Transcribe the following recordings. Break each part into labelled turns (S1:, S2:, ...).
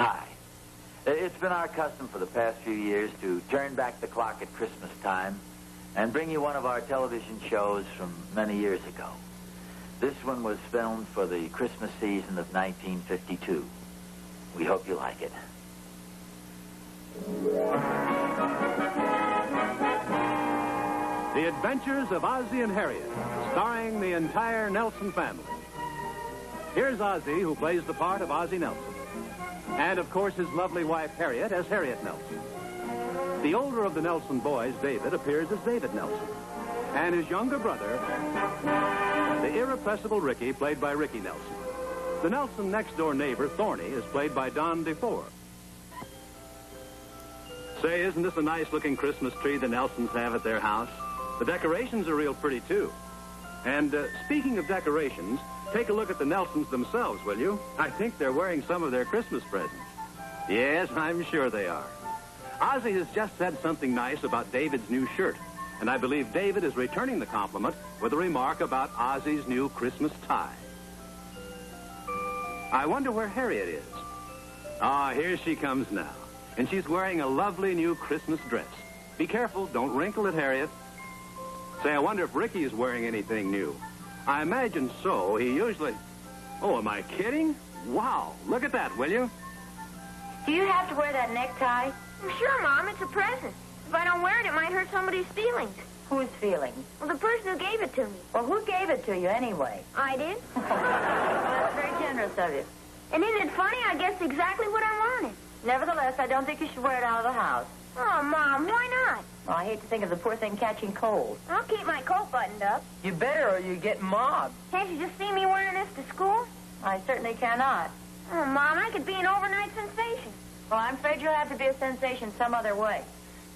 S1: Hi. It's been our custom for the past few years to turn back the clock at Christmas time and bring you one of our television shows from many years ago. This one was filmed for the Christmas season of 1952. We hope you like it.
S2: The Adventures of Ozzie and Harriet, starring the entire Nelson family. Here's Ozzie, who plays the part of Ozzie Nelson. And, of course, his lovely wife, Harriet, as Harriet Nelson. The older of the Nelson boys, David, appears as David Nelson. And his younger brother, the irrepressible Ricky, played by Ricky Nelson. The Nelson next-door neighbor, Thorny, is played by Don DeFore. Say, isn't this a nice-looking Christmas tree the Nelsons have at their house? The decorations are real pretty, too. And speaking of decorations, take a look at the Nelsons themselves, will you? I think they're wearing some of their Christmas presents. Yes, I'm sure they are. Ozzie has just said something nice about David's new shirt, and I believe David is returning the compliment with a remark about Ozzie's new Christmas tie. I wonder where Harriet is. Ah, here she comes now, and she's wearing a lovely new Christmas dress. Be careful, don't wrinkle it, Harriet. Say, I wonder if Ricky is wearing anything new. I imagine so. He usually... Oh, am I kidding? Wow, look at that, will you?
S3: Do you have to wear that necktie?
S4: Sure, Mom. It's a present. If I don't wear it, it might hurt somebody's feelings.
S3: Whose feelings?
S4: Well, the person who gave it to me.
S3: Well, who gave it to you anyway?
S4: I did.
S3: Well, that's very generous of you.
S4: And isn't it funny? I guessed exactly what I wanted.
S3: Nevertheless, I don't think you should wear it out of the house.
S4: Oh, Mom, why not?
S3: Well, I hate to think of the poor thing catching cold.
S4: I'll keep my coat buttoned up.
S5: You better, or you get mobbed.
S4: Can't you just see me wearing this to school?
S3: I certainly cannot.
S4: Oh, Mom, I could be an overnight sensation.
S3: Well, I'm afraid you'll have to be a sensation some other way.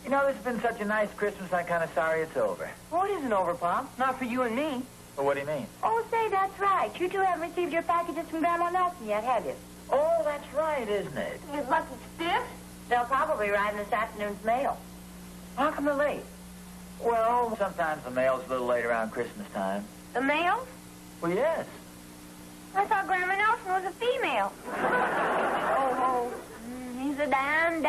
S5: You know, this has been such a nice Christmas, I'm kind of sorry it's over.
S3: Oh, it isn't over, Pop. Not for you and me.
S5: Well, what do you mean?
S3: Oh, say, that's right. You two haven't received your packages from Grandma Nelson yet, have you?
S5: Oh, that's right, isn't it?
S4: You lucky stiff.
S3: They'll probably arrive in this afternoon's mail. How come they're late?
S5: Well, sometimes the mail's a little late around Christmas time.
S4: The male?
S5: Well, yes.
S4: I thought Grandma Nelson was a female. Oh, he's a dime.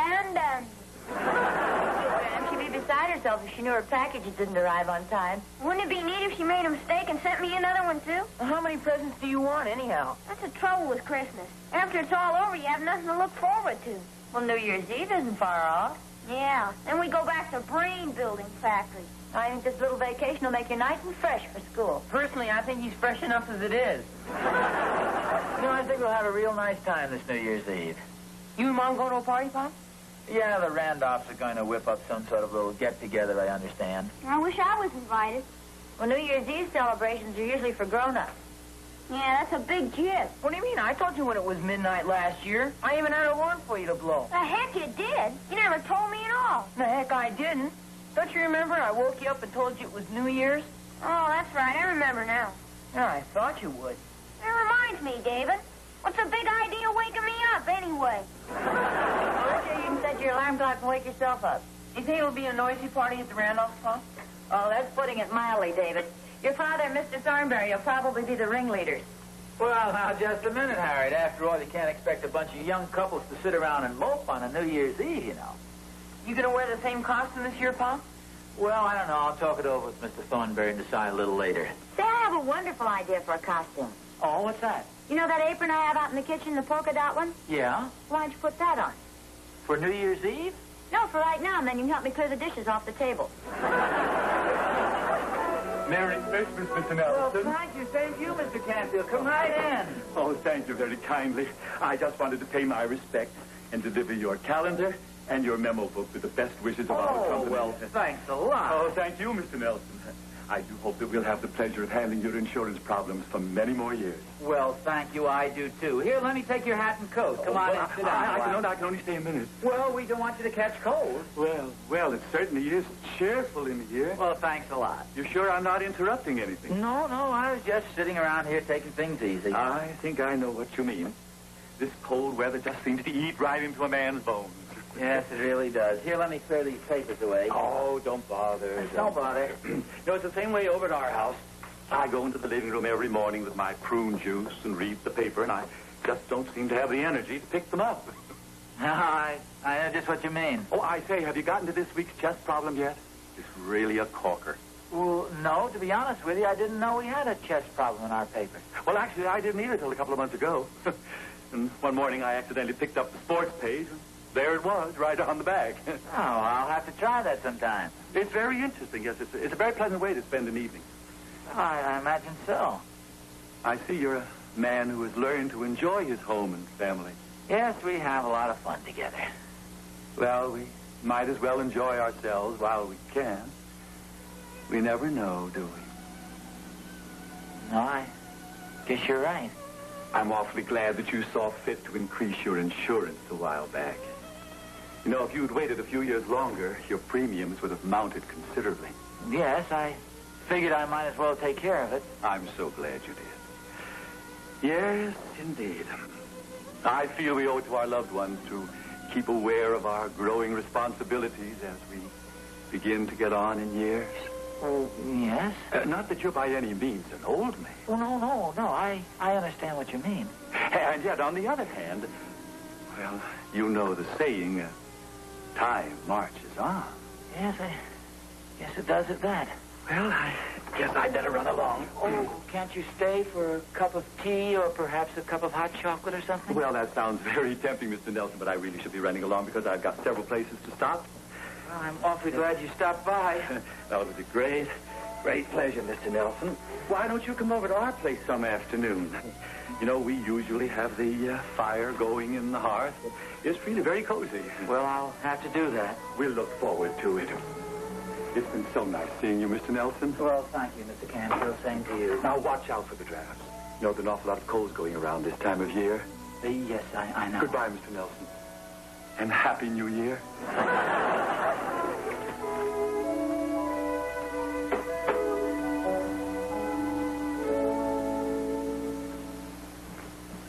S3: She'd be beside herself if she knew her packages didn't arrive on time.
S4: Wouldn't it be neat if she made a mistake and sent me another one, too?
S5: Well, how many presents do you want, anyhow?
S4: That's the trouble with Christmas. After it's all over, you have nothing to look forward to.
S3: Well, New Year's Eve isn't far off.
S4: Yeah, then we go back to Brain Building Factory.
S3: I think this little vacation will make you nice and fresh for school.
S5: Personally, I think he's fresh enough as it is. I think we'll have a real nice time this New Year's Eve.
S3: You and Mom going to a party, Pop?
S5: Yeah, the Randolphs are going to whip up some sort of little get-together, I understand.
S4: I wish I was invited.
S3: Well, New Year's Eve celebrations are usually for grown-ups.
S4: Yeah, that's a big gift.
S5: What do you mean? I told you when it was midnight last year. I even had a horn for you to blow.
S4: The heck you did. You never told me at all.
S5: The heck I didn't. Don't you remember I woke you up and told you it was New Year's?
S4: Oh, that's right. I remember now.
S5: Yeah, I thought you would.
S4: That reminds me, David. What's the big idea waking me up, anyway?
S3: Okay, you can set your alarm clock and wake yourself up.
S5: You think it'll be a noisy party at the Randolphs, Pop?
S3: Oh, that's putting it mildly, David. Your father and Mr. Thornberry will probably be the ringleaders.
S1: Well, now, just a minute, Harriet. After all, you can't expect a bunch of young couples to sit around and mope on a New Year's Eve, you know.
S5: You gonna wear the same costume this year, Pop?
S1: Well, I don't know. I'll talk it over with Mr. Thornberry and decide a little later.
S3: Say, I have a wonderful idea for a costume.
S1: Oh, what's that?
S3: You know that apron I have out in the kitchen, the polka dot one?
S1: Yeah?
S3: Why don't you put that on?
S1: For New Year's Eve?
S3: No, for right now, and then you can help me clear the dishes off the table.
S6: Merry Christmas, Mr.
S5: Well,
S6: Nelson.
S5: thank you, Mr. Canfield. Come right in.
S6: Oh, thank you very kindly. I just wanted to pay my respects and deliver your calendar and your memo book with the best wishes of our company.
S5: Well, thanks a lot.
S6: Oh, thank you, Mr. Nelson. I do hope that we'll have the pleasure of handling your insurance problems for many more years.
S1: Well, thank you. I do, too. Here, let me take your hat and coat. Come on in, sit down.
S6: I can only stay a minute.
S1: Well, we don't want you to catch cold.
S6: Well, it certainly is cheerful in here.
S1: Well, thanks a lot.
S6: You sure I'm not interrupting anything?
S1: No, I was just sitting around here taking things easy.
S6: I think I know what you mean. This cold weather just seems to eat right into a man's bones.
S1: Yes, it really does. Here, let me clear these papers away.
S6: Oh, don't bother.
S1: Don't bother.
S6: No, it's the same way over at our house. I go into the living room every morning with my prune juice and read the paper, and I just don't seem to have the energy to pick them up.
S1: No, I know just what you mean.
S6: Oh, I say, have you gotten to this week's chess problem yet? It's really a corker.
S1: Well, no, to be honest with you, I didn't know we had a chess problem in our paper.
S6: Well, actually, I didn't either till a couple of months ago. And one morning I accidentally picked up the sports page, and there it was, right on the back.
S1: Oh, I'll have to try that sometime.
S6: It's very interesting, yes. It's a very pleasant way to spend an evening.
S1: Oh, I imagine so.
S6: I see you're a man who has learned to enjoy his home and family.
S1: Yes, we have a lot of fun together.
S6: Well, we might as well enjoy ourselves while we can. We never know, do we?
S1: No, I guess you're right.
S6: I'm awfully glad that you saw fit to increase your insurance a while back. You know, if you'd waited a few years longer, your premiums would have mounted considerably.
S1: Yes, I figured I might as well take care of it.
S6: I'm so glad you did. Yes, indeed. I feel we owe it to our loved ones to keep aware of our growing responsibilities as we begin to get on in years.
S1: Oh, yes?
S6: Not that you're by any means an old man.
S1: Oh, no. I understand what you mean.
S6: And yet, on the other hand, well, you know the saying, time marches on.
S1: Yes, I guess it does at that.
S6: Well, I guess I'd better run along.
S1: Oh, can't you stay for a cup of tea or perhaps a cup of hot chocolate or something?
S6: Well, that sounds very tempting, Mr. Nelson, but I really should be running along because I've got several places to stop.
S1: Well, I'm awfully glad you stopped by.
S6: That was a great pleasure, Mr. Nelson. Why don't you come over to our place some afternoon? You know, we usually have the fire going in the hearth. It's really very cozy.
S1: Well, I'll have to do that.
S6: We'll look forward to it. It's been so nice seeing you, Mr. Nelson.
S1: Well, thank you, Mr. Canfield. Same to you.
S6: Now, watch out for the drafts. You know, there's an awful lot of colds going around this time of year.
S1: Yes, I know.
S6: Goodbye, Mr. Nelson. And Happy New Year.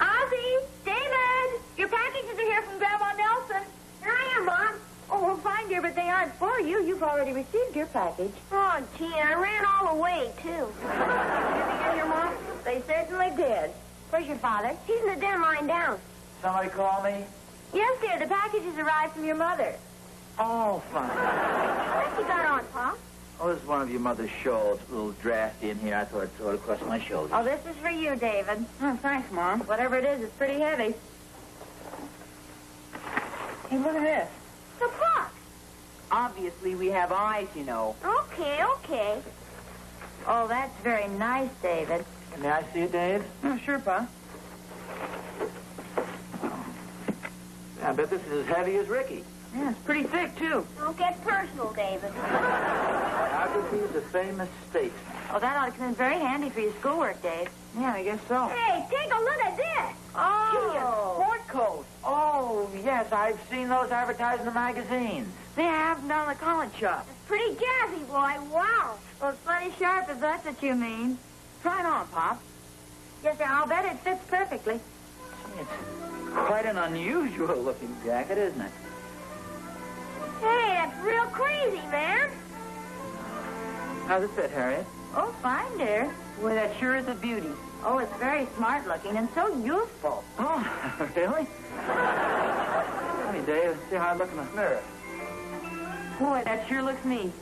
S4: Ozzie, David, your packages are here from Grandma Nelson. Here I am, Mom. Oh, well, fine, dear, but they aren't for you. You've already received your package. Oh, gee, I ran all the way, too. Did they get here, Mom? They certainly did. Where's your father? He's in the den lying down.
S1: Somebody call me?
S4: Yes, dear, the packages arrived from your mother.
S1: Oh, fine.
S4: What you got on, Pa?
S1: Oh, this is one of your mother's shawls. A little drafty in here. I thought I'd throw it across my shoulders.
S4: Oh, this is for you, David.
S3: Oh, thanks, Mom.
S4: Whatever it is, it's pretty heavy.
S3: Hey, look at this.
S4: The clock.
S3: Obviously, we have eyes, you know.
S4: Okay.
S3: Oh, that's very nice, David.
S1: May I see it, Dave?
S3: Oh, sure, Pa.
S1: I bet this is as heavy as Ricky.
S3: Yeah, it's pretty thick, too.
S4: Don't get personal, David.
S1: Biography's a famous statesman.
S3: Oh, that ought to come in very handy for your schoolwork, Dave. Yeah, I guess so.
S4: Hey, take a look at this.
S3: Oh, sport coat.
S1: Oh, yes, I've seen those advertised in the magazines.
S3: They have them down the college shop.
S4: It's pretty jazzy, boy. Wow.
S3: Well, it's plenty sharp if that's what you mean. Try it on, Pop.
S4: Yes, sir, I'll bet it fits perfectly.
S1: It's quite an unusual-looking jacket, isn't it?
S4: Hey, that's real crazy, man.
S1: How's it fit, Harriet?
S3: Oh, fine, dear.
S1: Well, that sure is a beauty.
S3: Oh, it's very smart looking and so youthful.
S1: Oh, really? Honey, Dave, see how I look in the mirror.
S3: Boy, that sure looks neat.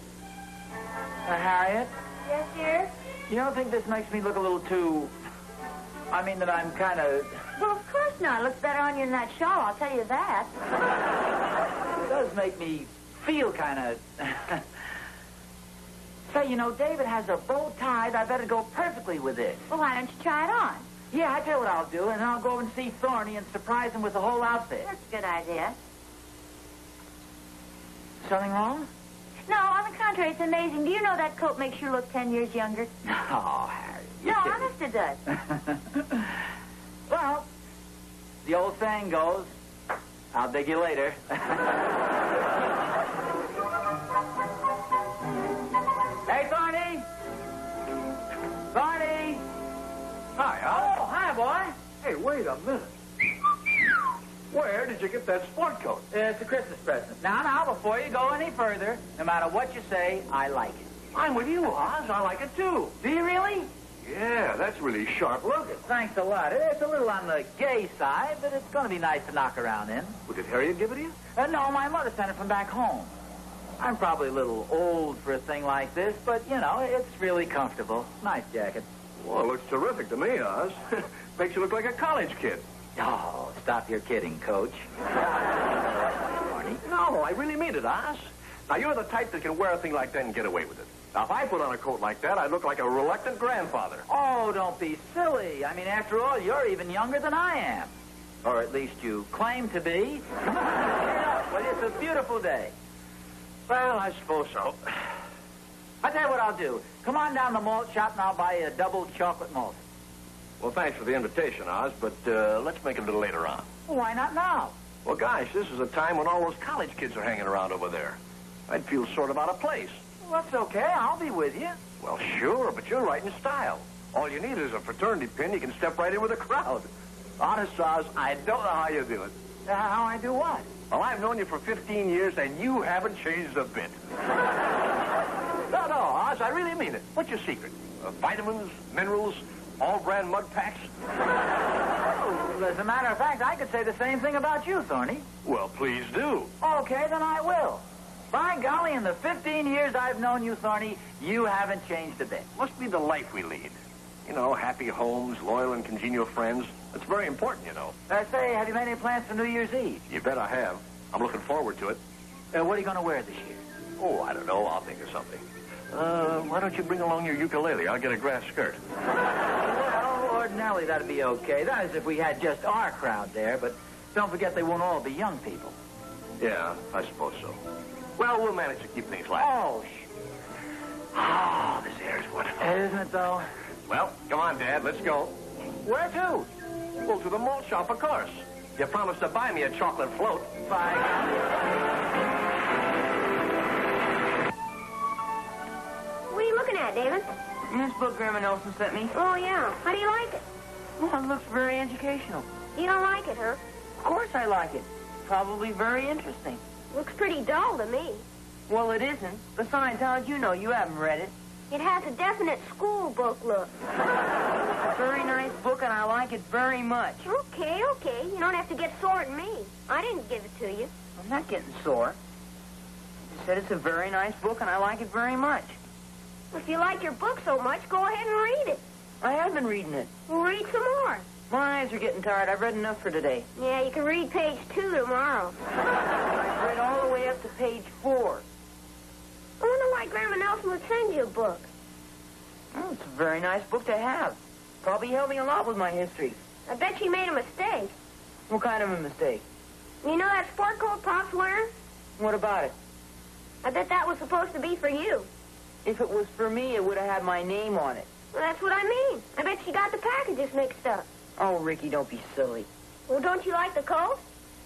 S1: Harriet,
S4: Yes, dear?
S1: you don't think this makes me look a little too... I mean that I'm kind of...
S3: Well, of course not. It looks better on you than that shawl, I'll tell you that.
S1: It does make me feel kind of... Say, you know, David has a bow tie that I better go perfectly with it.
S3: Well, why don't you try it on?
S1: Yeah, I tell you what I'll do, and then I'll go over and see Thorny and surprise him with the whole outfit.
S3: That's a good idea.
S1: Something wrong?
S3: No, on the contrary, it's amazing. Do you know that coat makes you look 10 years younger?
S1: Oh, Harry.
S3: No, honest it does.
S1: Well, the old saying goes, I'll dig you later. Hey, Thorny! Thorny!
S7: Hi, Al.
S1: Oh, hi, boy.
S7: Hey, wait a minute. Where did you get that sport coat?
S1: It's a Christmas present. Now, before you go any further, no matter what you say, I like it.
S7: I'm with you, Oz. I like it, too.
S1: Do you really?
S7: Yeah, that's really sharp looking.
S1: Thanks a lot. It's a little on the gay side, but it's going to be nice to knock around in.
S7: Well, did Harriet give it to you?
S1: No, my mother sent it from back home. I'm probably a little old for a thing like this, but, it's really comfortable. Nice jacket.
S7: Well, it looks terrific to me, Oz. Makes you look like a college kid.
S1: Oh, stop your kidding, Coach.
S7: No, I really mean it, Oz. Now, you're the type that can wear a thing like that and get away with it. Now, if I put on a coat like that, I'd look like a reluctant grandfather.
S1: Oh, don't be silly. I mean, after all, you're even younger than I am. Or at least you claim to be. Well, it's a beautiful day.
S7: Well, I suppose so.
S1: I'll tell you what I'll do. Come on down to the malt shop and I'll buy you a double chocolate malt.
S7: Well, thanks for the invitation, Oz, but let's make it a little later on.
S1: Well, why not now?
S7: Well, gosh, this is a time when all those college kids are hanging around over there. I'd feel sort of out of place.
S1: Well, that's okay. I'll be with you.
S7: Well, sure, but you're right in style. All you need is a fraternity pin. You can step right in with the crowd. Honest, Oz, I don't know how you do it.
S1: How I do what?
S7: Well, I've known you for 15 years, and you haven't changed a bit. No, Oz, I really mean it. What's your secret? Vitamins, minerals, all-brand mud packs?
S1: Well, as a matter of fact, I could say the same thing about you, Thorny.
S7: Well, please do.
S1: Okay, then I will. By golly, in the 15 years I've known you, Thorny, you haven't changed a bit.
S7: Must be the life we lead. Happy homes, loyal and congenial friends. It's very important,
S1: Say, have you made any plans for New Year's Eve?
S7: You bet I have. I'm looking forward to it.
S1: What are you going to wear this year?
S7: Oh, I don't know. I'll think of something. Why don't you bring along your ukulele? I'll get a grass skirt.
S1: Well, ordinarily that'd be okay. That is if we had just our crowd there, but don't forget they won't all be young people.
S7: Yeah, I suppose so. Well, we'll manage to keep things light.
S1: Oh,
S7: this air's wonderful.
S1: Isn't it, though?
S7: Well, come on, Dad. Let's go.
S1: Where to?
S7: Well, to the malt shop, of course. You promised to buy me a chocolate float.
S1: Bye.
S4: What are you looking at, David?
S5: This book Grandma Nelson sent me.
S4: Oh, yeah. How do you like it?
S5: Well, it looks very educational.
S4: You don't like it, huh?
S5: Of course I like it. Probably very interesting.
S4: Looks pretty dull to me.
S5: Well, it isn't. Besides, how'd you know? You haven't read it.
S4: It has a definite school book look.
S5: It's a very nice book, and I like it very much.
S4: Okay. You don't have to get sore at me. I didn't give it to you.
S5: I'm not getting sore. I said it's a very nice book, and I like it very much.
S4: If you like your book so much, go ahead and read it.
S5: I have been reading it.
S4: Well, read some more.
S5: My eyes are getting tired. I've read enough for today.
S4: Yeah, you can read page 2 tomorrow.
S5: I've read all the way up to page 4.
S4: I wonder why Grandma Nelson would send you a book.
S5: Oh, it's a very nice book to have. Probably helped me a lot with my history.
S4: I bet she made a mistake.
S5: What kind of a mistake?
S4: You know that sport coat Pop's wearing?
S5: What about it?
S4: I bet that was supposed to be for you.
S5: If it was for me, it would have had my name on it.
S4: Well, that's what I mean. I bet she got the packages mixed up.
S5: Oh, Ricky, don't be silly.
S4: Well, don't you like the coat?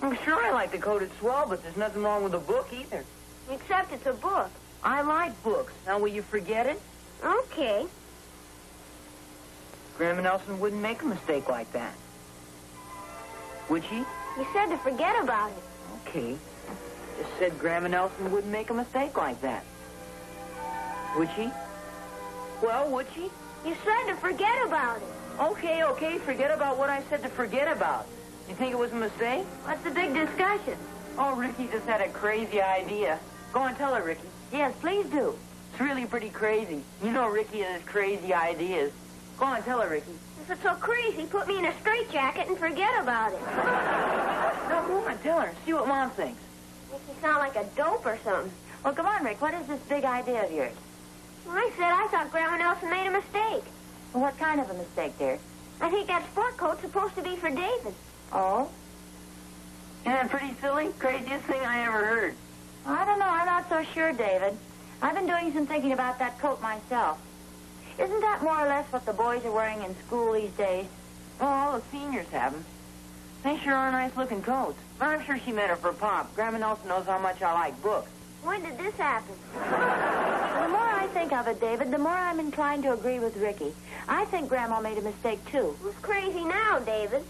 S5: I'm sure I like the coat. It's swell, but there's nothing wrong with the book either.
S4: Except it's a book.
S5: I like books. Now, will you forget it?
S4: Okay.
S5: Grandma Nelson wouldn't make a mistake like that. Would she?
S4: You said to forget about it.
S5: Okay. Just said Grandma Nelson wouldn't make a mistake like that. Would she? Well, would she?
S4: You said to forget about it.
S5: Okay. Forget about what I said to forget about. You think it was a mistake?
S4: What's the big discussion?
S5: Oh, Ricky just had a crazy idea. Go on, tell her, Ricky. Yes, please do. It's really pretty crazy. You know Ricky and his crazy ideas. Go on, tell her, Ricky.
S4: If it's so crazy, put me in a straitjacket and forget about it.
S5: No, go on, tell her. See what Mom thinks.
S4: Makes me sound like a dope or something.
S5: Well, come on, Rick. What is this big idea of yours?
S4: Well, I thought Grandma Nelson made a mistake.
S5: Well, what kind of a mistake, dear?
S4: I think that sport coat's supposed to be for David.
S5: Oh? Isn't that pretty silly? Craziest thing I ever heard.
S3: I don't know. I'm not so sure, David. I've been doing some thinking about that coat myself. Isn't that more or less what the boys are wearing in school these days?
S5: Well, all the seniors have them. They sure are nice-looking coats. But I'm sure she meant it for Pop. Grandma Nelson knows how much I like books.
S4: When did this happen?
S3: The more I think of it, David, the more I'm inclined to agree with Ricky. I think Grandma made a mistake, too.
S4: Who's crazy now, David?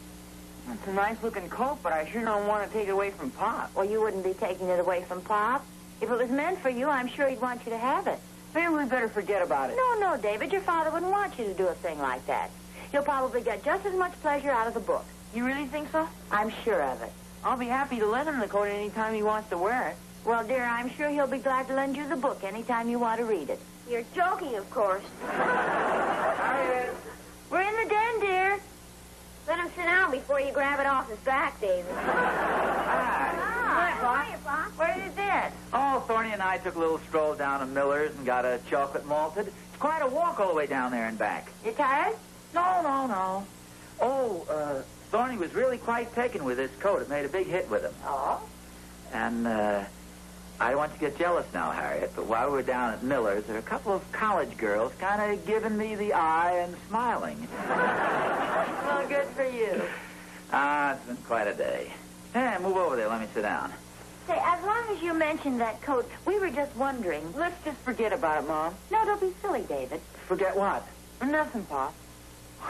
S5: It's a nice-looking coat, but I sure don't want to take it away from Pop.
S3: Well, you wouldn't be taking it away from Pop. If it was meant for you, I'm sure he'd want you to have it.
S5: Maybe we better forget about it.
S3: No, David. Your father wouldn't want you to do a thing like that. You'll probably get just as much pleasure out of the book.
S5: You really think so?
S3: I'm sure of it.
S5: I'll be happy to lend him the coat any time he wants to wear it.
S3: Well, dear, I'm sure he'll be glad to lend you the book anytime you want to read it.
S4: You're joking, of course.
S7: Harriet!
S3: We're in the den, dear.
S4: Let him sit down before you grab it off his back, David.
S3: Hi, Pop. Where did it been?
S1: Oh, Thorny and I took a little stroll down to Miller's and got a chocolate malted. It's quite a walk all the way down there and back.
S3: You tired?
S1: No. Oh, Thorny was really quite taken with this coat. It made a big hit with him.
S3: Oh?
S1: And, I don't want you to get jealous now, Harriet, but while we were down at Miller's, there were a couple of college girls kind of giving me the eye and smiling.
S3: Well, good for you.
S1: It's been quite a day. Hey, move over there. Let me sit down.
S3: Say, as long as you mentioned that coat, we were just wondering.
S5: Let's just forget about it, Mom.
S3: No, don't be silly, David.
S1: Forget what?
S5: Nothing, Pop.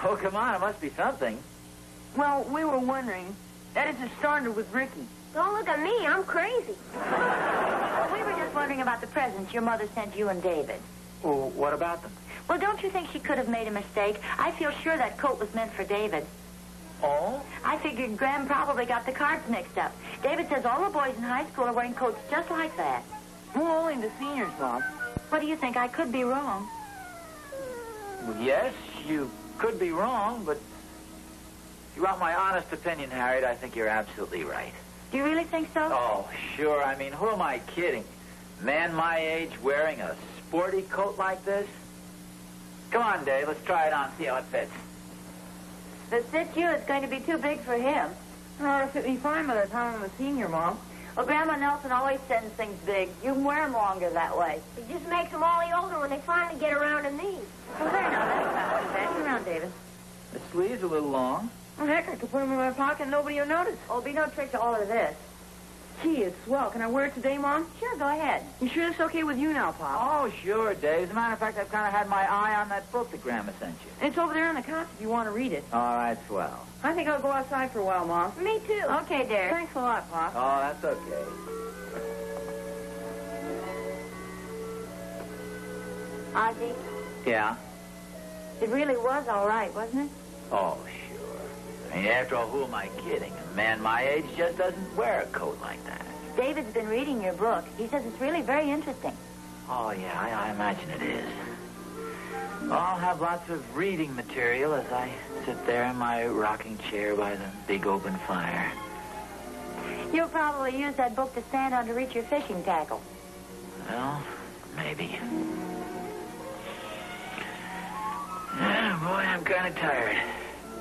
S1: Oh, come on. It must be something.
S5: Well, we were wondering. That it started with Ricky.
S4: Don't look at me. I'm crazy.
S3: Well, we were just wondering about the presents your mother sent you and David.
S1: Well, what about them?
S3: Well, don't you think she could have made a mistake? I feel sure that coat was meant for David.
S1: Oh?
S3: I figured Graham probably got the cards mixed up. David says all the boys in high school are wearing coats just like that.
S5: Well, only the seniors, Mom.
S3: What do you think? I could be wrong.
S1: Well, yes, you could be wrong, but if you want my honest opinion, Harriet, I think you're absolutely right.
S3: Do you really think so?
S1: Oh, sure. I mean, who am I kidding? Man my age wearing a sporty coat like this? Come on, Dave. Let's try it on, see how it fits.
S3: If it fits you, it's going to be too big for him.
S5: It ought to fit me fine by the time I'm a senior, Mom.
S3: Well, Grandma Nelson always sends things big. You can wear them longer that way.
S4: It just makes them all the older when they finally get around to these.
S3: Well, there now. That's not too bad. Come around, David.
S1: The sleeve's a little long.
S5: Well, heck, I could put them in my pocket and nobody will notice.
S3: Oh, it'll be no trick to all of this.
S5: Gee, it's swell. Can I wear it today, Mom?
S3: Sure, go ahead.
S5: You sure it's okay with you now, Pop?
S1: Oh, sure, Dave. As a matter of fact, I've kind of had my eye on that book that Grandma sent you.
S5: It's over there on the couch if you want to read it.
S1: All right, swell.
S5: I think I'll go outside for a while, Mom.
S4: Me too.
S3: Okay, dear.
S5: Thanks a lot, Pop.
S1: Oh, that's okay.
S3: Ozzie,
S1: Yeah?
S3: it really was all right, wasn't it?
S1: Oh, sure. I mean, after all, who am I kidding? A man my age just doesn't wear a coat like that.
S3: David's been reading your book. He says it's really very interesting.
S1: Oh, yeah, I imagine it is. I'll have lots of reading material as I sit there in my rocking chair by the big open fire.
S3: You'll probably use that book to stand on to reach your fishing tackle.
S1: Well, maybe. Yeah, boy, I'm kind of tired.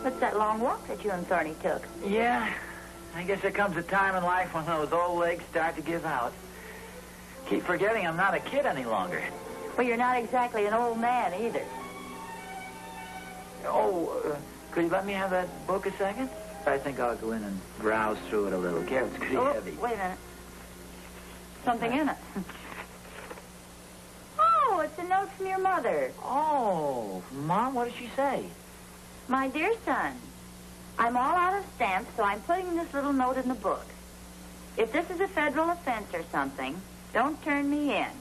S3: What's that long walk that you and Thorny took?
S1: Yeah, I guess there comes a time in life when those old legs start to give out. Keep forgetting I'm not a kid any longer.
S3: Well, you're not exactly an old man either.
S1: Oh, could you let me have that book a second? I think I'll go in and browse through it a little. Care it's pretty heavy.
S3: Wait a minute. Something in it. Oh, it's a note from your mother.
S1: Oh, Mom, what did she say?
S3: My dear son, I'm all out of stamps, so I'm putting this little note in the book. If this is a federal offense or something, don't turn me in.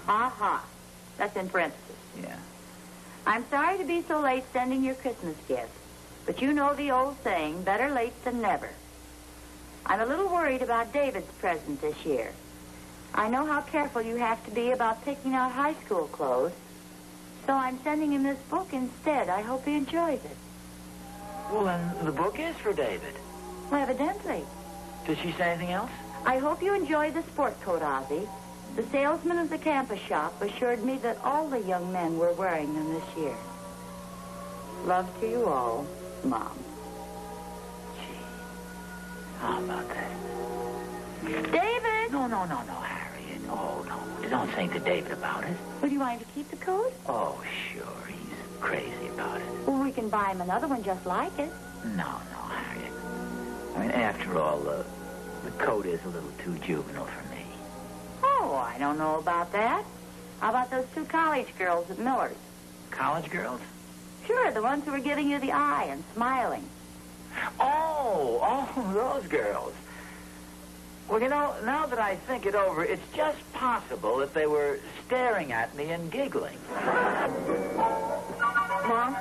S3: Ha ha. That's in parentheses.
S1: Yeah.
S3: I'm sorry to be so late sending your Christmas gift, but you know the old saying, better late than never. I'm a little worried about David's present this year. I know how careful you have to be about picking out high school clothes, so I'm sending him this book instead. I hope he enjoys it.
S1: Well, then the book is for David.
S3: Well, evidently.
S1: Did she say anything else?
S3: I hope you enjoy the sport coat, Ozzie. The salesman of the campus shop assured me that all the young men were wearing them this year. Love to you all, Mom.
S1: Gee, how about that?
S3: David!
S1: No, Harriet. Oh, no. Don't think to David about it.
S3: Would you want him to keep the coat?
S1: Oh, sure. He's crazy about it.
S3: Well, we can buy him another one just like it.
S1: No, Harriet. I mean, after all, the coat is a little too juvenile for me.
S3: Oh, I don't know about that. How about those two college girls at Miller's?
S1: College girls?
S3: Sure, the ones who were giving you the eye and smiling.
S1: Oh, those girls. Well, you know, now that I think it over, it's just possible that they were staring at me and giggling.
S5: Mom,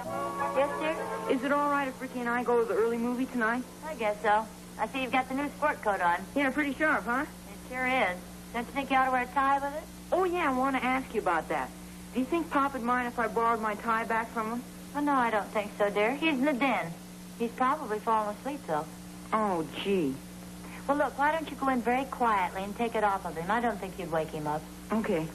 S3: Yes, dear?
S5: is it all right if Ricky and I go to the early movie tonight?
S3: I guess so. I see you've got the new sport coat on.
S5: Yeah, pretty sharp, huh?
S3: It sure is. Don't you think you ought to wear a tie with it?
S5: Oh, yeah, I want to ask you about that. Do you think Papa'd mind if I borrowed my tie back from him?
S3: Oh, no, I don't think so, dear. He's in the den. He's probably fallen asleep, though.
S5: Oh, gee.
S3: Well, look, why don't you go in very quietly and take it off of him? I don't think you'd wake him up.
S5: Okay.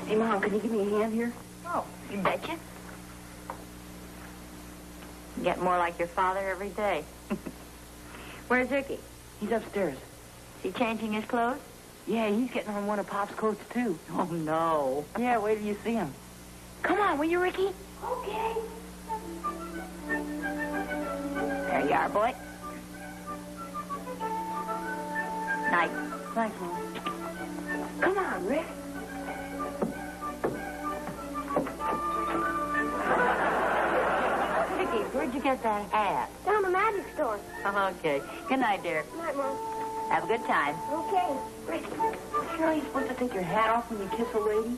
S5: Hey, Mom, can you give me a hand here?
S3: Oh, you betcha. You get more like your father every day. Where's Ricky?
S5: He's upstairs.
S3: Is he changing his clothes?
S5: Yeah, he's getting on one of Pop's coats, too.
S3: Oh, no.
S5: Yeah, wait till you see him. Come on, will you, Ricky?
S3: Okay. There you are, boy. Night.
S5: Thanks, Mom. Come on, Rick.
S3: Ricky, where'd you get that hat?
S4: Down the magic store.
S3: Oh, okay. Good night, dear.
S4: Night, Mom.
S3: Have a good time.
S4: Okay.
S5: Rick, sure are you supposed to take your hat off when you kiss a lady?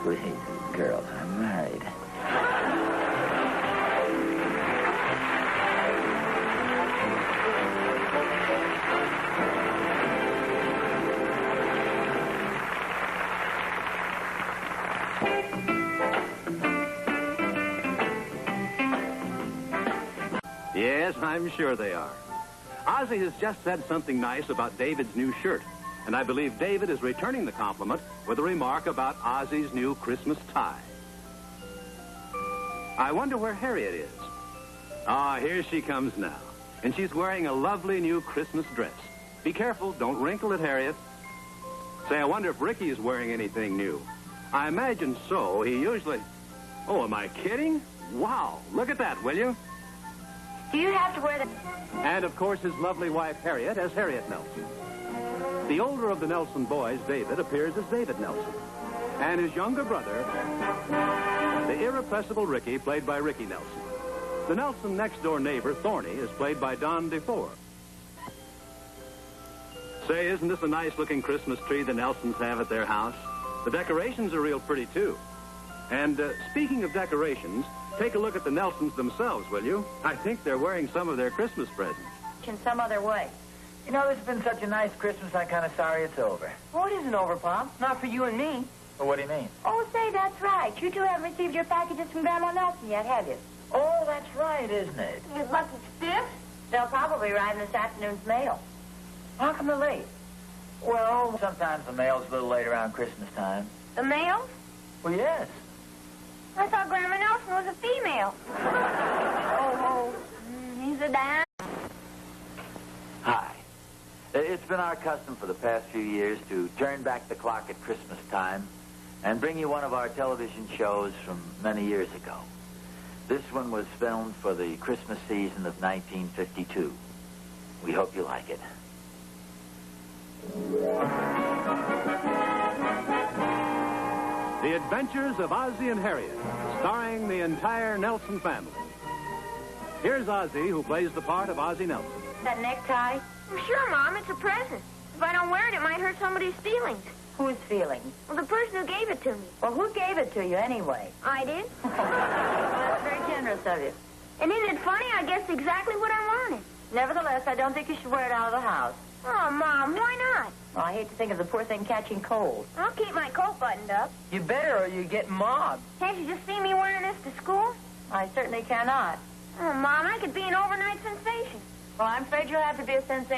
S1: Please, girls, I'm married.
S2: Yes, I'm sure they are. Ozzie has just said something nice about David's new shirt, and I believe David is returning the compliment with a remark about Ozzie's new Christmas tie. I wonder where Harriet is. Ah, here she comes now, and she's wearing a lovely new Christmas dress. Be careful, don't wrinkle it, Harriet. Say, I wonder if Ricky is wearing anything new. I imagine so. He usually... Oh, am I kidding? Wow, look at that, will you?
S3: Do you have to wear the...
S2: And, of course, his lovely wife, Harriet, as Harriet Nelson. The older of the Nelson boys, David, appears as David Nelson. And his younger brother, the irrepressible Ricky, played by Ricky Nelson. The Nelson next-door neighbor, Thorny, is played by Don DeFore. Say, isn't this a nice-looking Christmas tree the Nelsons have at their house? The decorations are real pretty, too. And speaking of decorations, take a look at the Nelsons themselves, will you? I think they're wearing some of their Christmas presents.
S3: in some other way?
S1: You know, it's been such a nice Christmas, I'm kind of sorry it's over.
S5: Oh, it isn't over, Pop. Not for you and me.
S1: Well, what do you mean?
S3: Oh, say, that's right. You two haven't received your packages from Grandma Nelson yet, have you?
S1: Oh, that's right, isn't it?
S3: You lucky stiff. They'll probably arrive in this afternoon's mail.
S1: How come they're late? Well, sometimes the mail's a little late around Christmas time.
S3: The mail?
S1: Well, yes.
S3: I thought Grandma Nelson was a female. He's a dime.
S1: Hi. It's been our custom for the past few years to turn back the clock at Christmas time and bring you one of our television shows from many years ago. This one was filmed for the Christmas season of 1952. We hope you like it.
S2: The Adventures of Ozzie and Harriet, starring the entire Nelson family. Here's Ozzie, who plays the part of Ozzie Nelson.
S3: That necktie?
S4: Well, sure, Mom. It's a present. If I don't wear it, it might hurt somebody's feelings.
S3: Whose feelings?
S4: Well, the person who gave it to me.
S3: Well, who gave it to you anyway?
S4: I did.
S3: That's very generous of you.
S4: And isn't it funny? I guessed exactly what I wanted.
S3: Nevertheless, I don't think you should wear it out of the house.
S4: Oh, Mom, why not?
S3: Well, I hate to think of the poor thing catching cold.
S4: I'll keep my coat buttoned up.
S5: You better or you get mobbed.
S4: Can't you just see me wearing this to school?
S3: I certainly cannot.
S4: Oh, Mom, I could be an overnight sensation.
S3: Well, I'm afraid you'll have to be a sensation